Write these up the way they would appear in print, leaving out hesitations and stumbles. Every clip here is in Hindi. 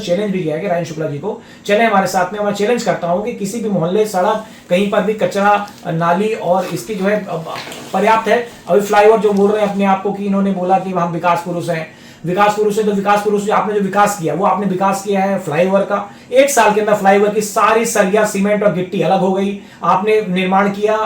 चैलेंज भी किया है कि राजेंद्र शुक्ला जी को चले हमारे साथ में। मैं चैलेंज करता हूं कि किसी भी मोहल्ले, सड़क, कहीं पर भी कचरा, नाली और इसकी जो है पर्याप्त है। अभी फ्लाईओवर जो बोल रहे हैं अपने आप को कि इन्होंने बोला कि हम विकास पुरुष हैं, विकास पुरुष है, तो विकास पुरुष आपने जो विकास किया वो आपने विकास किया है फ्लाईओवर का। 1 साल के अंदर फ्लाईओवर की सारी सरिया, सीमेंट और गिट्टी अलग हो गई। आपने निर्माण किया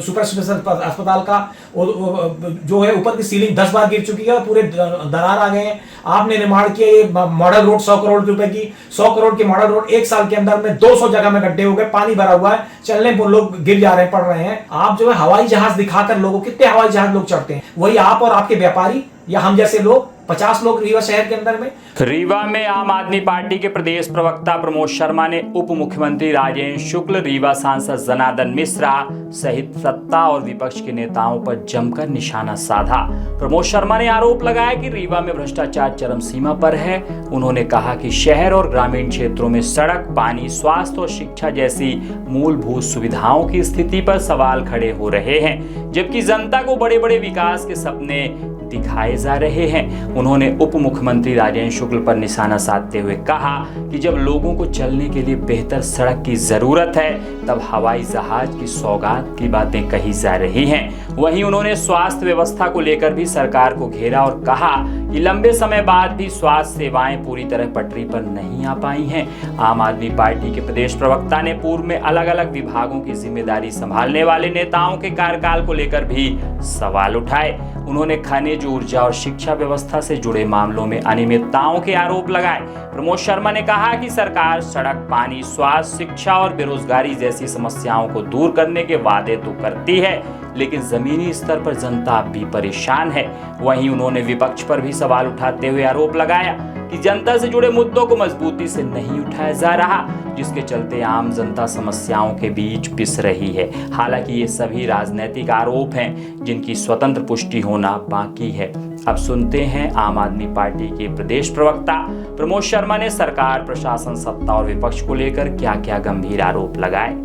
सुपर स्पेशलिस्ट अस्पताल का, जो है ऊपर की सीलिंग 10 बार गिर चुकी है और पूरे दरार आ गए हैं। आपने निर्माण किया ये मॉडल रोड 100 करोड़ रुपए की, 100 करोड़ की मॉडल रोड 1 साल के अंदर में 200 जगह में गड्ढे हो गए, पानी भरा हुआ है, चलने पर लोग गिर जा रहे हैं, पड़ रहे हैं। आप जो है हवाई जहाज दिखाकर लोगों, कितने हवाई जहाज लोग चढ़ते हैं, वही आप और आपके व्यापारी या हम जैसे लोग 50 लोग रीवा शहर के अंदर में। रीवा में आम आदमी पार्टी के प्रदेश प्रवक्ता प्रमोद शर्मा ने उप मुख्यमंत्री राजेंद्र शुक्ल, रीवा सांसद जनार्दन मिश्रा सहित सत्ता और विपक्ष के नेताओं पर जमकर निशाना साधा। प्रमोद शर्मा ने आरोप लगाया कि रीवा में भ्रष्टाचार चरम सीमा पर है। उन्होंने कहा कि शहर और ग्रामीण क्षेत्रों में सड़क, पानी, स्वास्थ्य और शिक्षा जैसी मूलभूत सुविधाओं की स्थिति पर सवाल खड़े हो रहे हैं, जबकि जनता को बड़े बड़े विकास के सपने दिखाए जा रहे हैं। उन्होंने उप मुख्यमंत्री राजेंद्र शुक्ल पर निशाना साधते हुए कहा कि जब लोगों को चलने के लिए बेहतर सड़क की जरूरत है, तब हवाई जहाज की सौगात की बातें कही जा रही हैं। वहीं उन्होंने स्वास्थ्य व्यवस्था को लेकर भी सरकार को घेरा और कहा कि लंबे समय बाद भी स्वास्थ्य सेवाएं पूरी तरह पटरी पर नहीं आ पाई हैं। आम आदमी पार्टी के प्रदेश प्रवक्ता ने पूर्व में अलग अलग विभागों की जिम्मेदारी संभालने वाले नेताओं के कार्यकाल को लेकर भी सवाल उठाए। उन्होंने खनिज, ऊर्जा और शिक्षा व्यवस्था से जुड़े मामलों में अनियमितताओं के आरोप लगाए। प्रमोद शर्मा ने कहा कि सरकार सड़क, पानी, स्वास्थ्य, शिक्षा और बेरोजगारी जैसी समस्याओं को दूर करने के वादे तो करती है, लेकिन जमीनी स्तर पर जनता अब भी परेशान है। वहीं उन्होंने विपक्ष पर भी सवाल उठाते हुए आरोप लगाया कि जनता से जुड़े मुद्दों को मजबूती से नहीं उठाया जा रहा, जिसके चलते आम जनता समस्याओं के बीच पिस रही है। हालांकि ये सभी राजनीतिक आरोप हैं जिनकी स्वतंत्र पुष्टि होना बाकी है। अब सुनते हैं आम आदमी पार्टी के प्रदेश प्रवक्ता प्रमोद शर्मा ने सरकार, प्रशासन, सत्ता और विपक्ष को लेकर क्या क्या गंभीर आरोप लगाए।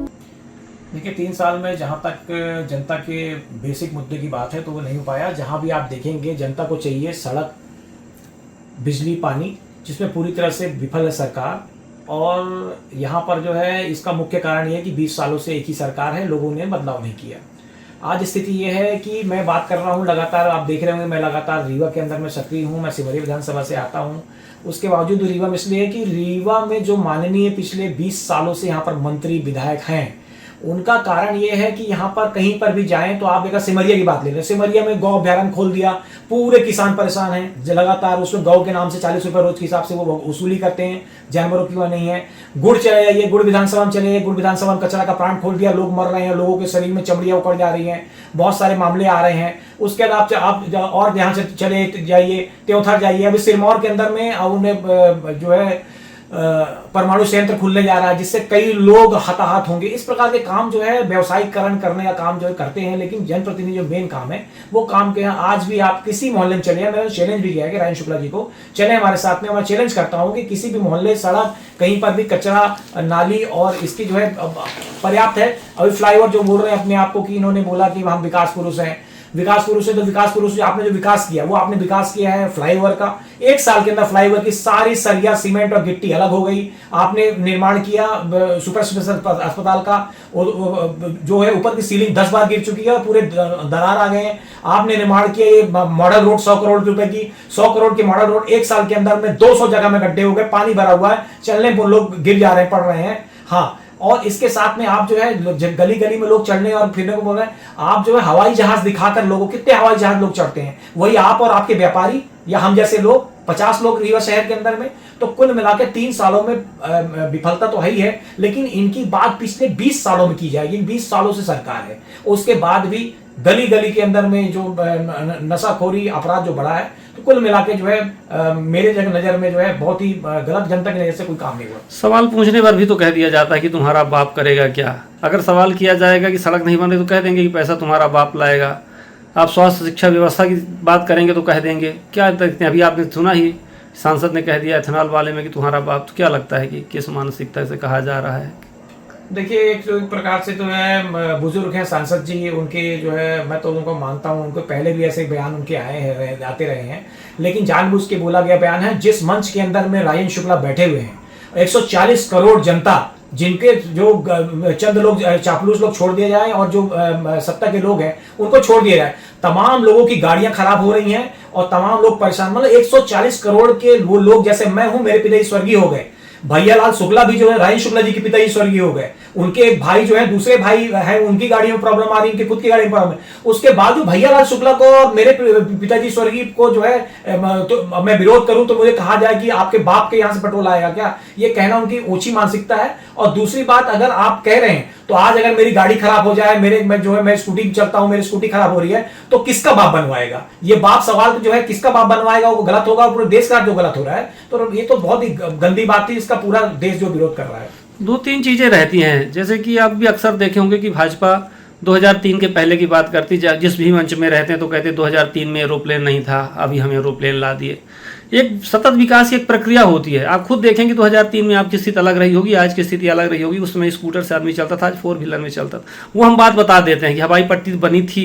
देखिए, 3 साल में जहां तक जनता के बेसिक मुद्दे की बात है तो वो नहीं हो पाया। जहां भी आप देखेंगे जनता को चाहिए सड़क, बिजली, पानी, जिसमें पूरी तरह से विफल है सरकार। और यहाँ पर जो है इसका मुख्य कारण ये है कि 20 सालों से एक ही सरकार है, लोगों ने बदलाव नहीं किया। आज स्थिति ये है कि मैं बात कर रहा हूँ लगातार, आप देख रहे होंगे मैं लगातार रीवा के अंदर में सक्रिय हूँ। मैं सिमरिया विधानसभा से आता हूँ। उसके बावजूद रीवा में इसलिए है कि रीवा में जो माननीय पिछले 20 सालों से यहाँ पर मंत्री, विधायक हैं, उनका कारण ये है कि यहाँ पर कहीं पर भी जाएं तो आप देखा, सिमरिया की बात ले लें, सिमरिया में गौ अभ्यारण्य खोल दिया, पूरे किसान परेशान हैं लगातार। उसमें गौ के नाम से 40 रुपये रोज के हिसाब से वो वसूली करते हैं, जानवरों की वह नहीं है। गुड़ चले जाइए, गुड़ विधानसभा में चले जाइए, गुड़ विधानसभा में कचरा का प्लांट खोल दिया, लोग मर रहे हैं, लोगों के शरीर में चमड़ियाँ उखड़ जा रही हैं, बहुत सारे मामले आ रहे हैं। उसके बाद आप और यहाँ से चले जाइए, त्योथर जाइए, अभी सिरमौर के अंदर में उन्हें जो है परमाणु संयंत्र खुलने जा रहा है, जिससे कई लोग हताहत होंगे। इस प्रकार के काम जो है व्यवसायीकरण करने का काम जो है करते हैं, लेकिन जनप्रतिनिधि जो मेन काम है वो काम के यहाँ आज भी आप किसी मोहल्ले में चलिए। मैंने चैलेंज भी किया है कि राजेंद्र शुक्ला जी को चले हमारे साथ में। मैं चैलेंज करता हूँ कि किसी भी मोहल्ले, सड़क, कहीं पर भी कचरा, नाली और इसकी जो है पर्याप्त है। अभी फ्लाईओवर जो बोल रहे हैं अपने आप को कि इन्होंने बोला कि हम विकास पुरुष हैं, विकास पुरुष है, तो विकास पुरुष आपने जो विकास किया वो आपने विकास किया है फ्लाईओवर का। 1 साल के अंदर फ्लाईओवर की सारी सरिया, सीमेंट और गिट्टी अलग हो गई। आपने निर्माण किया सुपर स्पेशलिस्ट अस्पताल का, जो है ऊपर की सीलिंग 10 बार गिर चुकी है और पूरे दरार आ गए हैं। आपने निर्माण किया ये मॉडल रोड 100 करोड़ रुपए की, 100 करोड़ की मॉडल रोड 1 साल के अंदर में 200 जगह में गड्ढे हो गए, पानी भरा हुआ है, चलने पर लोग गिर जा रहे हैं, पड़ रहे हैं। हाँ, और इसके साथ में आप जो है गली गली में लोग चलने और फिरने को बोल रहे हैं, आप जो है हवाई जहाज दिखाकर लोगों, कितने हवाई जहाज लोग चढ़ते हैं, वही आप और आपके व्यापारी या हम जैसे लोग 50 लोग रीवा शहर के अंदर में। तो कुल मिलाकर 3 सालों में विफलता तो है ही है, लेकिन इनकी बात पिछले 20 सालों में की जाएगी। 20 सालों से सरकार है, उसके बाद भी गली गली के अंदर में जो नशाखोरी अपराध जो बढ़ा है, तो कुल मिला के जो है मेरे नजर में जो है बहुत ही गलत, जनता की नजर से कोई काम नहीं हुआ। सवाल पूछने पर भी तो कह दिया जाता है कि तुम्हारा बाप करेगा क्या। अगर सवाल किया जाएगा कि सड़क नहीं बन रही तो कह देंगे कि पैसा तुम्हारा बाप लाएगा। आप स्वास्थ्य, शिक्षा व्यवस्था की बात करेंगे तो कह देंगे क्या देखते हैं। अभी आपने सुना ही सांसद ने कह दिया एथेनॉल वाले में कि तुम्हारा बाप। तो क्या लगता है कि किस मानसिकता से कहा जा रहा है? देखिए, एक प्रकार से तो है, बुजुर्ग हैं सांसद जी, उनके जो है मैं तो उनको मानता हूँ, उनको पहले भी ऐसे बयान उनके आते रहे हैं, लेकिन जानबूझ के बोला गया बयान है। जिस मंच के अंदर में राजेंद्र शुक्ला बैठे हुए हैं, 140 करोड़ जनता, जिनके जो चंद लोग चापलूस लोग छोड़ दिए जाए और जो सत्ता के लोग हैं उनको छोड़ दिया जाए, तमाम लोगों की गाड़ियां खराब हो रही हैं और तमाम लोग परेशान। मतलब 140 करोड़ के वो लोग, जैसे मैं हूं, मेरे पिताजी स्वर्गीय हो गए, भैयालाल शुक्ला भी जो है, राजेंद्र शुक्ला जी के पिताजी स्वर्गीय हो गए, उनके भाई जो है, दूसरे भाई है, उनकी गाड़ियों में प्रॉब्लम आ रही है, उनकी खुद की गाड़ी में प्रॉब्लम है। उसके बाद जो भैयालाल शुक्ला को और मेरे पिताजी स्वर्गीय को जो है तो मैं विरोध करूं तो मुझे कहा जाए कि आपके बाप के यहां से पेट्रोल आएगा क्या? ये कहना उनकी ऊंची मानसिकता है। और दूसरी बात, अगर आप कह रहे हैं तो आज अगर मेरी गाड़ी खराब हो जाए, मैं स्कूटी चलता हूं, मेरी स्कूटी खराब हो रही है, तो किसका बाप बनवाएगा? ये बाप सवाल जो है किसका बाप बनवाएगा, वो गलत होगा, पूरे देश का जो गलत हो रहा है। तो ये तो बहुत ही गंदी बात थी, इसका पूरा देश जो विरोध कर रहा है। 2-3 चीज़ें रहती हैं, जैसे कि आप भी अक्सर देखे होंगे कि भाजपा 2003 के पहले की बात करती, जिस भी मंच में रहते हैं तो कहते 2003 में एरोप्लेन नहीं था, अभी हम एरोप्लेन ला दिए। एक सतत विकास की एक प्रक्रिया होती है। आप खुद देखेंगे 2003 में आपकी स्थिति अलग रही होगी, आज की स्थिति अलग रही होगी। उस समय स्कूटर से आदमी चलता था, आज 4 व्हीलर में चलता था। वो हम बात बता देते हैं कि हवाई पट्टी बनी थी,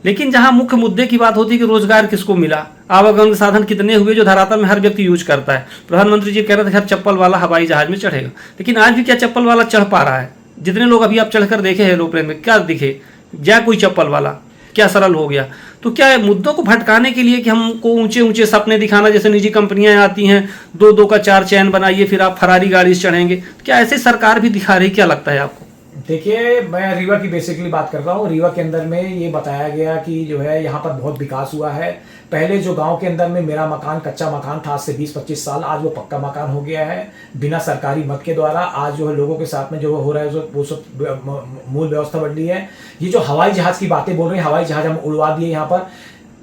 लेकिन जहां मुख्य मुद्दे की बात होती है कि रोजगार किसको मिला, आवागमन के साधन कितने हुए जो धरातल में हर व्यक्ति यूज करता है। प्रधानमंत्री जी कह रहे थे हर चप्पल वाला हवाई जहाज में चढ़ेगा, लेकिन आज भी क्या चप्पल वाला चढ़ पा रहा है? जितने लोग अभी आप चढ़कर देखे एरोप्लेन में, क्या दिखे? या कोई चप्पल वाला क्या सरल हो गया? तो क्या मुद्दों को भटकाने के लिए कि हमको ऊंचे ऊंचे सपने दिखाना, जैसे निजी कंपनियां आती हैं, 2-2 का 4 चैन बनाइए फिर आप फरारी गाड़ी से चढ़ेंगे, क्या ऐसे सरकार भी दिखा रही? क्या लगता है आपको? देखिए, मैं रीवा की बेसिकली बात कर रहा हूँ। रीवा के अंदर में ये बताया गया कि जो है यहाँ पर बहुत विकास हुआ है। पहले जो गांव के अंदर में मेरा मकान कच्चा मकान था, आज से 20-25 साल, आज वो पक्का मकान हो गया है बिना सरकारी मद के द्वारा। आज जो है लोगों के साथ में जो हो रहा है वो सब मूल व्यवस्था बन रही है। ये जो हवाई जहाज की बातें बोल रहे हैं, हवाई जहाज हम उड़वा दिए यहाँ पर,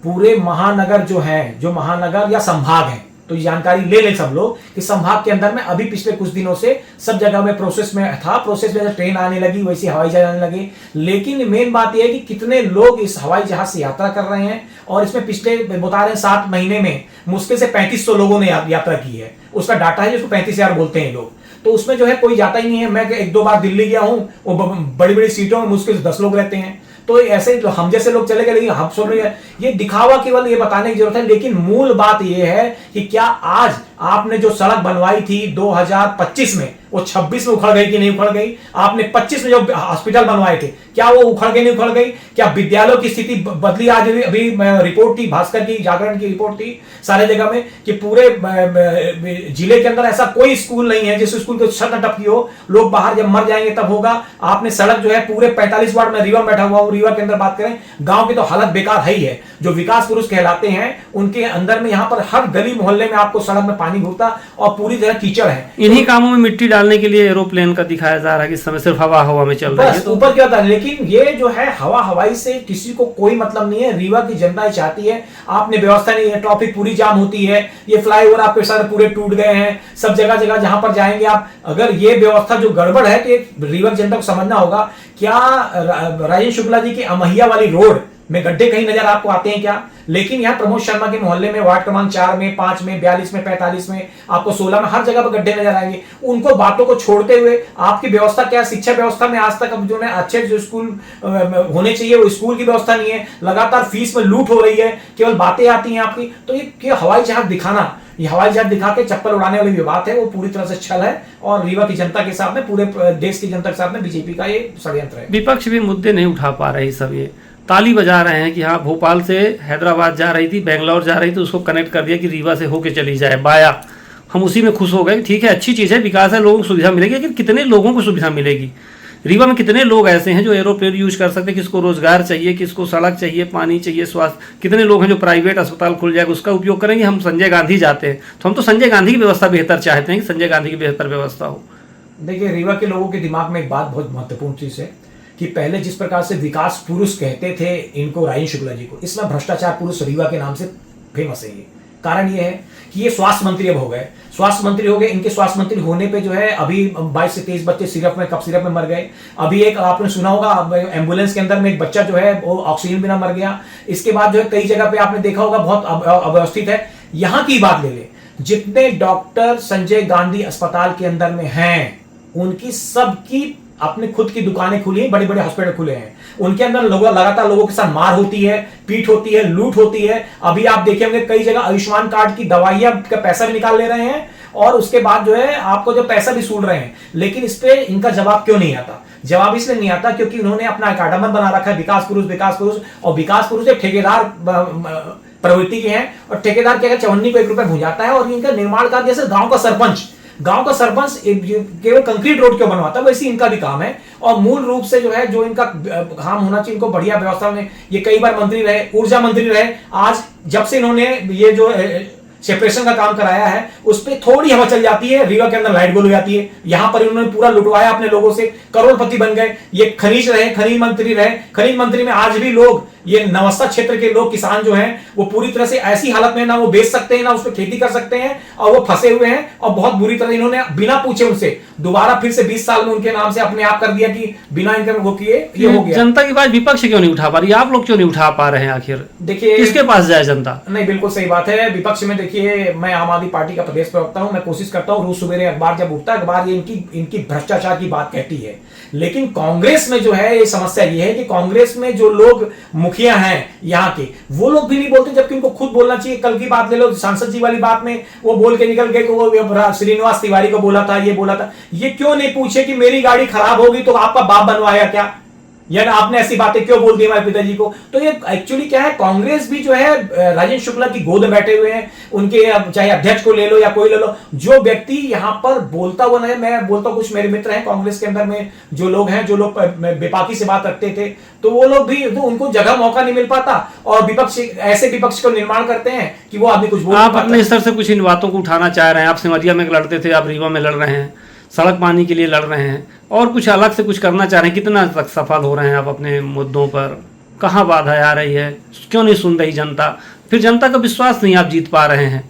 पूरे महानगर जो है, जो महानगर या संभाग है, तो ये जानकारी ले लें सब लोग कि संभाग के अंदर में अभी पिछले कुछ दिनों से सब जगह में प्रोसेस में था। प्रोसेस में ट्रेन आने लगी, वैसे हवाई जहाज आने लगे। लेकिन मेन बात यह है कि कितने लोग इस हवाई जहाज से यात्रा कर रहे हैं, और इसमें पिछले बता रहे हैं 7 महीने में मुश्किल से 3500 लोगों ने यात्रा की है। उसका डाटा है जिसको 35,000 बोलते हैं लोग। तो उसमें जो है कोई जाता ही नहीं है। मैं 1-2 बार दिल्ली गया हूँ, वो बड़ी बड़ी सीटों में मुश्किल से 10 लोग रहते हैं। तो ऐसे तो हम जैसे लोग चले गए, लेकिन हम सुन रहे हैं ये दिखावा केवल ये बताने की जरूरत है। लेकिन मूल बात ये है कि क्या आज आपने जो सड़क बनवाई थी 2025 में, वो 26 में उखड़ गई कि नहीं उखड़ गई? आपने 25 में जो हॉस्पिटल बनवाए थे, क्या वो उखड़ गई नहीं उखड़ गई? क्या विद्यालयों की स्थिति बदली? आज अभी रिपोर्ट थी, भास्कर की, जागरण की रिपोर्ट थी सारे जगह में कि पूरे जिले के अंदर ऐसा कोई स्कूल नहीं है जिस स्कूल की छत न टपकी हो। लोग बाहर जब मर जाएंगे तब होगा। आपने सड़क जो है पूरे 45 वार्ड में, रीवा में बैठा हुआ हूं, रीवा के अंदर बात करें, गांव की तो हालत बेकार है ही है। जो विकास पुरुष कहलाते हैं उनके अंदर में यहाँ पर हर गली मोहल्ले में आपको सड़क में पानी घुसता और पूरी तरह कीचड़ है। इन्हीं कामों में मिट्टी डालने के लिए एरोप्लेन का दिखाया जा रहा है कि इस समय सिर्फ हवा में चल रहा है, तो ऊपर क्या था। लेकिन ये जो है हवाई से किसी को कोई मतलब नहीं है। रीवा की जनता चाहती है, आपने व्यवस्था नहीं है, ट्रैफिक पूरी जाम होती है, ये फ्लाईओवर आपके सारे पूरे टूट गए हैं, सब जगह जगह जहां पर जाएंगे आप, अगर ये व्यवस्था जो गड़बड़ है तो रीवा की जनता को समझना होगा। क्या राजेंद्र शुक्ला जी की अमहिया वाली रोड में गड्ढे कहीं नजर आपको आते हैं क्या? लेकिन यहाँ प्रमोद शर्मा के मोहल्ले में वार्ड क्रमांक 4 में, 5 में, 42 में, 45 में, आपको 16 में, हर जगह पर गड्ढे नजर आएंगे। उनको बातों को छोड़ते हुए आपकी व्यवस्था क्या? शिक्षा व्यवस्था में आज तक अब जो है अच्छे जो स्कूल होने चाहिए वो स्कूल की व्यवस्था नहीं है। लगातार फीस में लूट हो रही है, केवल बातें आती हैं आपकी। तो ये हवाई जहाज दिखाना, ये हवाई जहाज दिखा के चप्पल उड़ाने वाली जो बात है वो पूरी तरह से छल है। और रीवा की जनता के साथ में, पूरे देश की जनता के साथ में बीजेपी का ये षड्यंत्र है। विपक्ष भी मुद्दे नहीं उठा पा रहे, सब ये ताली बजा रहे हैं कि हाँ भोपाल से हैदराबाद जा रही थी, बेंगलोर जा रही थी, उसको कनेक्ट कर दिया कि रीवा से होके चली जाए बाया। हम उसी में खुश हो गए। ठीक है, अच्छी चीज़ है, विकास है, लोगों को सुविधा मिलेगी, लेकिन कितने लोगों को सुविधा मिलेगी? रीवा में कितने लोग ऐसे हैं जो एरोप्लेन यूज कर सकते हैं? किसको रोजगार चाहिए, किसको सड़क चाहिए, पानी चाहिए, स्वास्थ्य? कितने लोग हैं जो प्राइवेट अस्पताल खुल जाएगा उसका उपयोग करेंगे? हम संजय गांधी जाते हैं तो हम तो संजय गांधी की व्यवस्था बेहतर चाहते हैं कि संजय गांधी की बेहतर व्यवस्था हो। देखिए, रीवा के लोगों के दिमाग में एक बात बहुत महत्वपूर्ण चीज है कि पहले जिस प्रकार से विकास पुरुष कहते थे इनको, राजेंद्र शुक्ला जी को, इसमें भ्रष्टाचार पुरुष रीवा के नाम से फेमस है। ये कारण ये है कि ये स्वास्थ्य मंत्री अब हो गए, स्वास्थ्य मंत्री हो गए। इनके स्वास्थ्य मंत्री होने पे जो है अभी 22 से 23 बच्चे कफ सिरप में मर गए। अभी एक आपने सुना होगा एम्बुलेंस के अंदर में एक बच्चा जो है वो ऑक्सीजन बिना मर गया। इसके बाद जो है कई जगह पे आपने देखा होगा बहुत अव्यवस्थित है। यहाँ की बात ले ले, जितने डॉक्टर संजय गांधी अस्पताल के अंदर में हैं उनकी सबकी अपने खुद की दुकानें खुली हैं, बड़े बड़े हॉस्पिटल खुले हैं। उनके अंदर लगातार लोगों के साथ मार होती है, पीट होती है, लूट होती है। अभी आप देखे होंगे कई जगह आयुष्मान कार्ड की दवाइयां का पैसा भी निकाल ले रहे हैं और उसके बाद जो है आपको जो पैसा भी सूल रहे हैं, लेकिन इस पे इनका जवाब क्यों नहीं आता? जवाब इसलिए नहीं आता क्योंकि उन्होंने अपना एक आडम्बर बना रखा है विकास पुरुष, विकास पुरुष। और विकास पुरुष एक ठेकेदार प्रवृत्ति के हैं, और ठेकेदार के अगर चवन्नी को 1 रुपया भुजाता है, और इनका निर्माण कार्य जैसे गांव का सरपंच केवल कंक्रीट रोड क्यों बनवाता है, वैसे इनका भी काम है। और मूल रूप से जो है जो इनका काम होना चाहिए, इनको बढ़िया व्यवस्था में, ये कई बार मंत्री रहे, ऊर्जा मंत्री रहे, आज जब से इन्होंने ये जो सेपरेशन का काम कराया है उस पर थोड़ी हवा चल जाती है, रीवा के अंदर लाइट गोल हो जाती है। यहां पर इन्होंने पूरा लुटवाया अपने लोगों से, करोड़पति बन गए। ये खनिज मंत्री रहे, खनिज मंत्री में आज भी लोग, ये नवस्था क्षेत्र के लोग, किसान जो हैं, वो पूरी तरह से ऐसी हालत में, ना वो बेच सकते हैं, ना उस पर खेती कर सकते हैं, और वो फंसे हुए हैं। और बहुत बुरी तरह इन्होंने बिना पूछे उनसे दोबारा फिर से 20 साल में उनके नाम से अपने आप कर दिया कि बिना इनके वो किए ये हो गया। जनता की बात विपक्ष क्यों नहीं उठा पा रही, आप लोग क्यों नहीं उठा पा रहे हैं? आखिर देखिए, किसके पास जाए जनता? नहीं, बिल्कुल सही बात है। विपक्ष में देखिए, मैं आम आदमी पार्टी का प्रदेश प्रवक्ता हूं, मैं कोशिश करता हूं, रोज सवेरे अखबार जब उठता है, अखबार ये इनकी भ्रष्टाचार की बात कहती है। लेकिन कांग्रेस में जो है ये समस्या ये है कि कांग्रेस में जो लोग मुखिया हैं यहाँ के, वो लोग भी नहीं बोलते, जबकि उनको खुद बोलना चाहिए। कल की बात ले लो, सांसद जी वाली बात में वो बोल के निकल गए कि वो श्रीनिवास तिवारी को बोला था, ये बोला था। ये क्यों नहीं पूछे कि मेरी गाड़ी खराब होगी तो आपका बाप बनवाया क्या, या आपने ऐसी बातें क्यों बोल दी हमारे पिताजी को? तो ये एक्चुअली क्या है, कांग्रेस भी जो है राजेंद्र शुक्ला की गोद में बैठे हुए हैं। उनके चाहे अध्यक्ष को ले लो या कोई ले लो, जो व्यक्ति यहां पर बोलता हुआ नहीं, मैं बोलता हूं, कुछ मेरे मित्र हैं कांग्रेस के अंदर में जो लोग हैं, जो लोग बेबाकी से बात रखते थे, तो वो लोग भी, तो उनको जगह मौका नहीं मिल पाता, और विपक्ष ऐसे विपक्ष को निर्माण करते हैं कि वो आदमी कुछ बोल। आप अपने स्तर से कुछ इन बातों को उठाना चाह रहे हैं? आप सिमरिया में लड़ते थे, आप रीवा में लड़ रहे हैं, सड़क पानी के लिए लड़ रहे हैं, और कुछ अलग से कुछ करना चाह रहे हैं। कितना तक सफल हो रहे हैं आप अपने मुद्दों पर? कहाँ बाधा आ रही है? क्यों नहीं सुन रही जनता? फिर जनता का विश्वास नहीं आप जीत पा रहे हैं?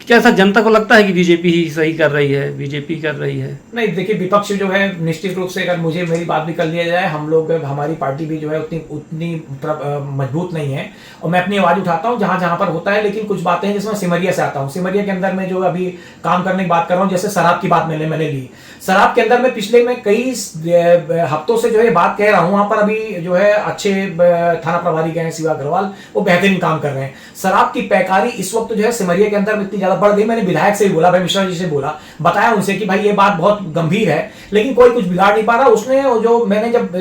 क्या ऐसा जनता को लगता है कि बीजेपी ही सही कर रही है, बीजेपी कर रही है? नहीं, देखिए, विपक्ष जो है निश्चित रूप से, अगर मुझे मेरी बात भी कर लिया जाए, हम लोग, हमारी पार्टी भी जो है उतनी मजबूत नहीं है, और मैं अपनी आवाज उठाता हूँ जहां जहां पर होता है। लेकिन कुछ बातें हैं जिसमें सिमरिया से आता हूँ। सिमरिया के अंदर में जो अभी काम करने की बात कर रहा हूँ, जैसे शराब की बात मैंने ली। शराब के अंदर में पिछले में कई हफ्तों से जो है बात कह रहा हूँ, वहां पर अभी जो है अच्छे थाना प्रभारी गए हैं शिवा अग्रवाल, वो बेहतरीन काम कर रहे हैं। शराब की पैकारी इस वक्त जो है सिमरिया के अंदर में इतनी ज्यादा बढ़ गई। मैंने विधायक से भी बोला, भाई मिश्रा जी से बोला, बताया उनसे कि भाई ये बात बहुत गंभीर है, लेकिन कोई कुछ बिगाड़ नहीं पा रहा। उसने जो, मैंने जब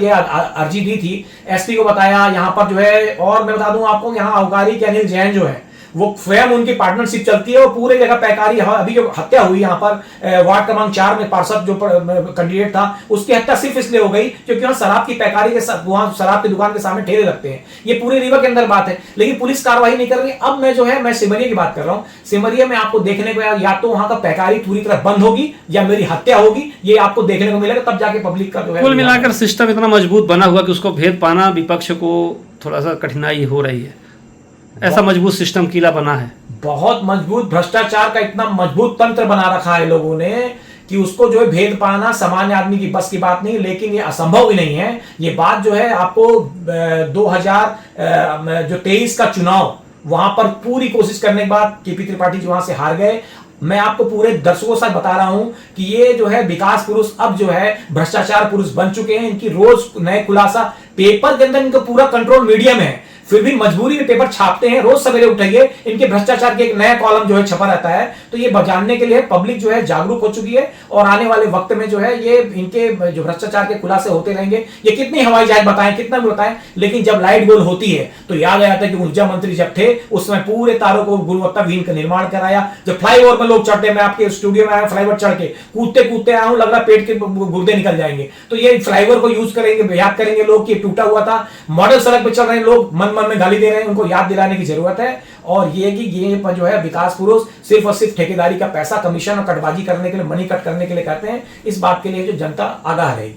ये अर्जी दी थी, एसपी को बताया यहाँ पर जो है, और मैं बता दूं आपको, यहाँ अवकारी के अनिल जैन जो है, वो स्वयं उनकी पार्टनरशिप चलती है, और पूरे जगह पैकारी। अभी जो हत्या हुई यहाँ पर वार्ड क्रमांक 4 में पार्षद जो कैंडिडेट था, उसकी हत्या सिर्फ इसलिए हो गई क्योंकि वहां शराब की पैकारी के साथ, वहां शराब की दुकान के सामने ठेले लगते हैं। ये पूरे रीवा के अंदर बात है, लेकिन पुलिस कार्रवाई नहीं कर रही। अब मैं जो है, मैं सिमरिया की बात कर रहा हूँ। सिमरिया में आपको देखने को या तो वहां का पैकारी पूरी तरह बंद होगी, या मेरी हत्या होगी, ये आपको देखने को मिलेगा, तब जाके पब्लिक का जो है। कुल मिलाकर सिस्टम इतना मजबूत बना हुआ कि उसको भेद पाना विपक्ष को थोड़ा सा कठिनाई हो रही है। ऐसा मजबूत सिस्टम किला बना है, बहुत मजबूत, भ्रष्टाचार का इतना मजबूत तंत्र बना रखा है लोगों ने कि उसको जो है भेद पाना सामान्य आदमी की बस की बात नहीं। लेकिन ये असंभव भी नहीं है। ये बात जो है आपको 2023 का चुनाव, वहां पर पूरी कोशिश करने के बाद केपी त्रिपाठी जी वहां से हार गए। मैं आपको पूरे दर्शकों के साथ बता रहा हूं कि ये जो है विकास पुरुष अब जो है भ्रष्टाचार पुरुष बन चुके हैं। इनकी रोज नए खुलासा, पेपर के अंदर इनका पूरा कंट्रोल मीडिया में है, फिर भी मजबूरी में पेपर छापते हैं। रोज सवेरे उठाइए, इनके भ्रष्टाचार के एक नया कॉलम जो है छपा रहता है। तो ये जानने के लिए पब्लिक जो है जागरूक हो चुकी है, और आने वाले वक्त में जो है ये इनके जो भ्रष्टाचार के खुलासे होते रहेंगे। ये कितनी हवाई जहाज बताएं, कितना भी बताएं, लेकिन जब लाइट गोल होती है तो याद आ जाता है कि ऊर्जा मंत्री जब थे उसमें पूरे तारों को गुणवत्ताहीन का निर्माण कराया। जब फ्लाईओवर में लोग चढ़ते, मैं आपके स्टूडियो में आया, फ्लाईओवर चढ़ के कूदते कूदते आया हूं, लग रहा पेट के गुर्दे निकल जाएंगे। तो ये फ्लाईओवर को यूज करेंगे, याद करेंगे लोग कि टूटा हुआ था। मॉडल सड़क पर चल रहे हैं लोग, मन मन में गाली दे रहे हैं, उनको याद दिलाने की जरूरत है। और ये कि ये जो है विकास पुरुष सिर्फ और सिर्फ ठेकेदारी का पैसा, कमीशन और कटबाजी करने के लिए, मनी कट करने के लिए करते हैं। इस बात के लिए जो जनता आगाह रहेगी।